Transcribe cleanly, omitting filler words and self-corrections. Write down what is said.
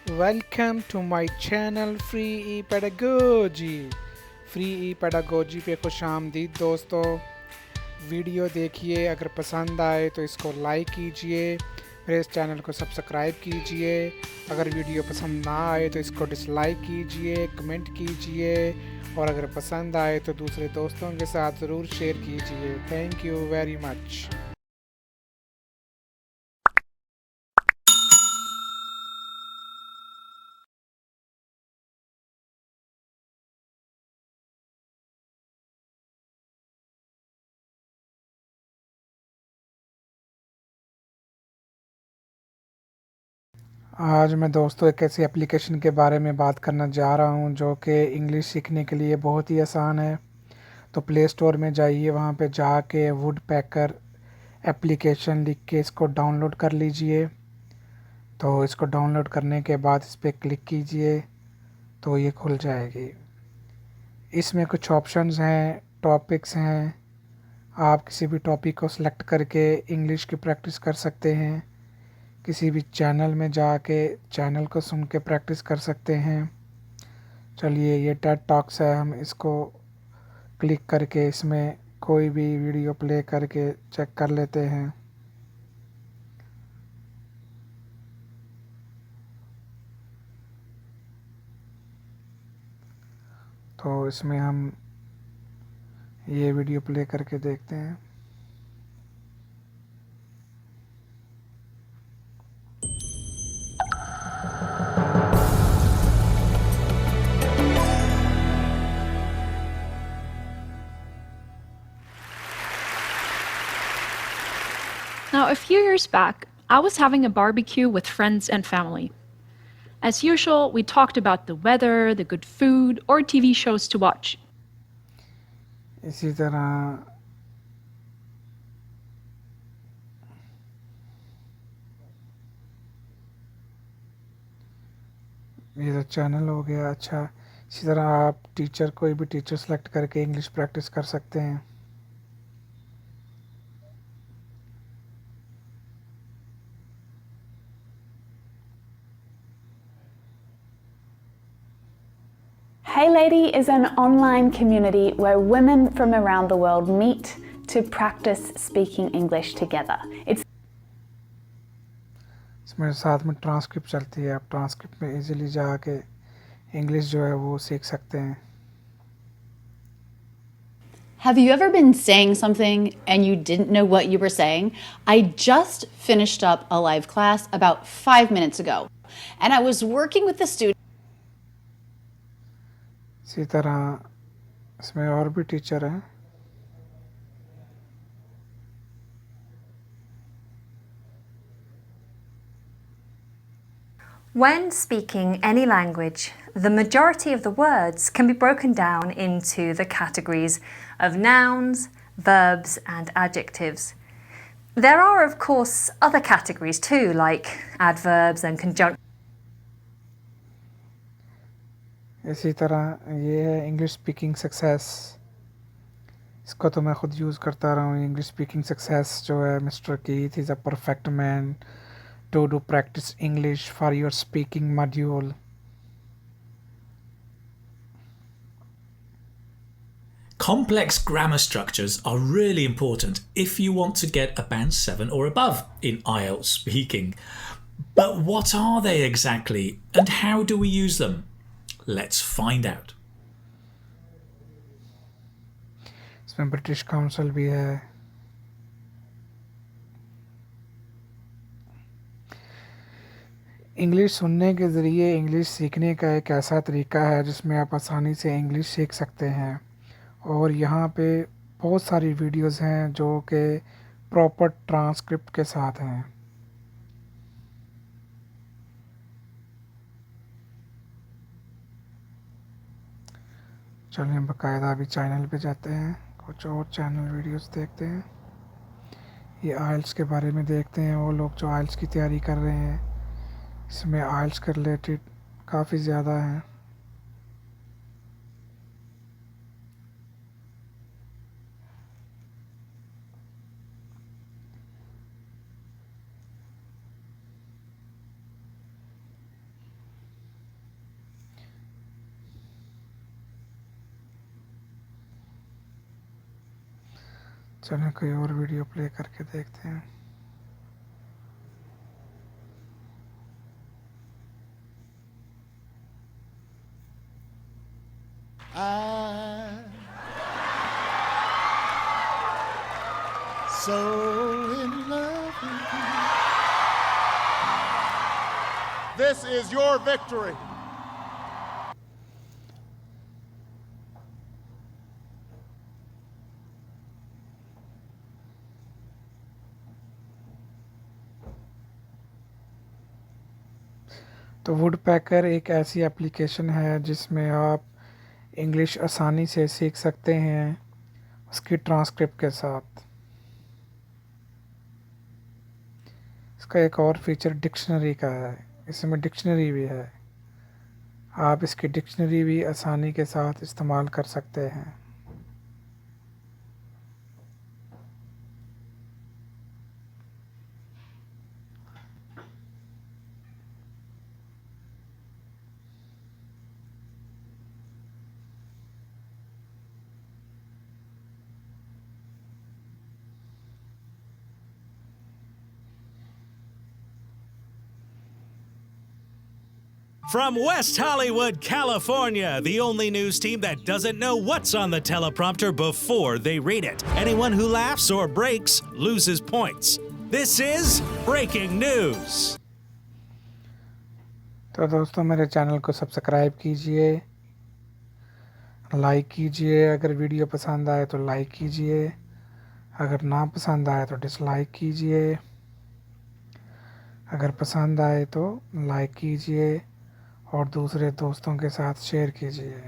Welcome to my channel free E pedagogy. Free E pedagogy पे खुश आमदीद दोस्तों। वीडियो देखिए, अगर पसंद आए तो इसको लाइक कीजिए, फिर इस चैनल को सब्सक्राइब कीजिए। अगर वीडियो पसंद ना आए तो इसको डिसलाइक कीजिए, कमेंट कीजिए, और अगर पसंद आए तो दूसरे दोस्तों के साथ ज़रूर शेयर कीजिए। Thank you very much. आज मैं दोस्तों एक ऐसी एप्लीकेशन के बारे में बात करना जा रहा हूं जो कि इंग्लिश सीखने के लिए बहुत ही आसान है। तो प्ले स्टोर में जाइए, वहां पे जाके वुड पैकर एप्लीकेशन लिख के इसको डाउनलोड कर लीजिए। तो इसको डाउनलोड करने के बाद इस पर क्लिक कीजिए तो ये खुल जाएगी। इसमें कुछ ऑप्शंस हैं, टॉपिक्स हैं। आप किसी भी टॉपिक को सिलेक्ट करके इंग्लिश की प्रैक्टिस कर सकते हैं। किसी भी चैनल में जाके चैनल को सुन के प्रैक्टिस कर सकते हैं। चलिए, ये टेड टॉक्स है, हम इसको क्लिक करके इसमें कोई भी वीडियो प्ले करके चेक कर लेते हैं। तो इसमें हम ये वीडियो प्ले करके देखते हैं। Now, a few years back, I was having a barbecue with friends and family. As usual, we talked about the weather, the good food, or TV shows to watch. इसी तरह ये तो channel हो गया। अच्छा, इसी तरह आप कोई भी टीचर सेलेक्ट करके इंग्लिश प्रैक्टिस कर सकते हैं। Hey Lady is an online community where women from around the world meet to practice speaking English together. इसमें साथ में ट्रांसक्रिप्ट चलती है, आप ट्रांसक्रिप्ट में इजीली जाके इंग्लिश जो है वो सीख सकते हैं। Have you ever been saying something and you didn't know what you were saying? I just finished up a live class about 5 minutes ago, and I was working with the students. इसी तरह इसमें और भी teacher हैं। When speaking any language, the majority of the words can be broken down into the categories of nouns, verbs, and adjectives. There are, of course, other categories too, like adverbs and conjunctions. इसी तरह ये है English speaking success. इसको तो मैं ख़ुद use करता रहा हूँ। इंग्लिश स्पीकिंग सक्सेस जो है, mister Keith is a perfect man to do practice English for your speaking module. Complex grammar structures are really important if you want to get a band 7 or above in IELTS speaking. But what are they exactly and how do we use them? Let's find out. इसमें British council भी है। English सुनने के ज़रिए English सीखने का एक ऐसा तरीका है जिसमें आप आसानी से इंग्लिश सीख सकते हैं। और यहाँ पे बहुत सारी वीडियोस हैं जो कि प्रॉपर ट्रांसक्रिप्ट के साथ हैं। चलिए बाकायदा अभी चैनल पे जाते हैं, कुछ और चैनल वीडियोस देखते हैं। ये आइल्स के बारे में देखते हैं, वो लोग जो आइल्स की तैयारी कर रहे हैं। इसमें आइल्स के रिलेटेड काफ़ी ज़्यादा हैं। चलें कोई और वीडियो प्ले करके देखते हैं। So in love with you. This is your victory. तो वुडपैकर एक ऐसी एप्लीकेशन है जिसमें आप इंग्लिश आसानी से सीख सकते हैं उसकी ट्रांसक्रिप्ट के साथ। इसका एक और फीचर डिक्शनरी का है, इसमें डिक्शनरी भी है, आप इसकी डिक्शनरी भी आसानी के साथ इस्तेमाल कर सकते हैं। From West Hollywood, California, the only news team that doesn't know what's on the teleprompter before they read it. Anyone who laughs or breaks loses points. This is Breaking News. तो दोस्तों मेरे चैनल को subscribe कीजिए, like कीजिए, अगर video पसंद आए तो लाइक कीजिए, अगर ना पसंद आए तो डिसलाइक कीजिए, अगर पसंद आए तो लाइक कीजिए और दूसरे दोस्तों के साथ शेयर कीजिए।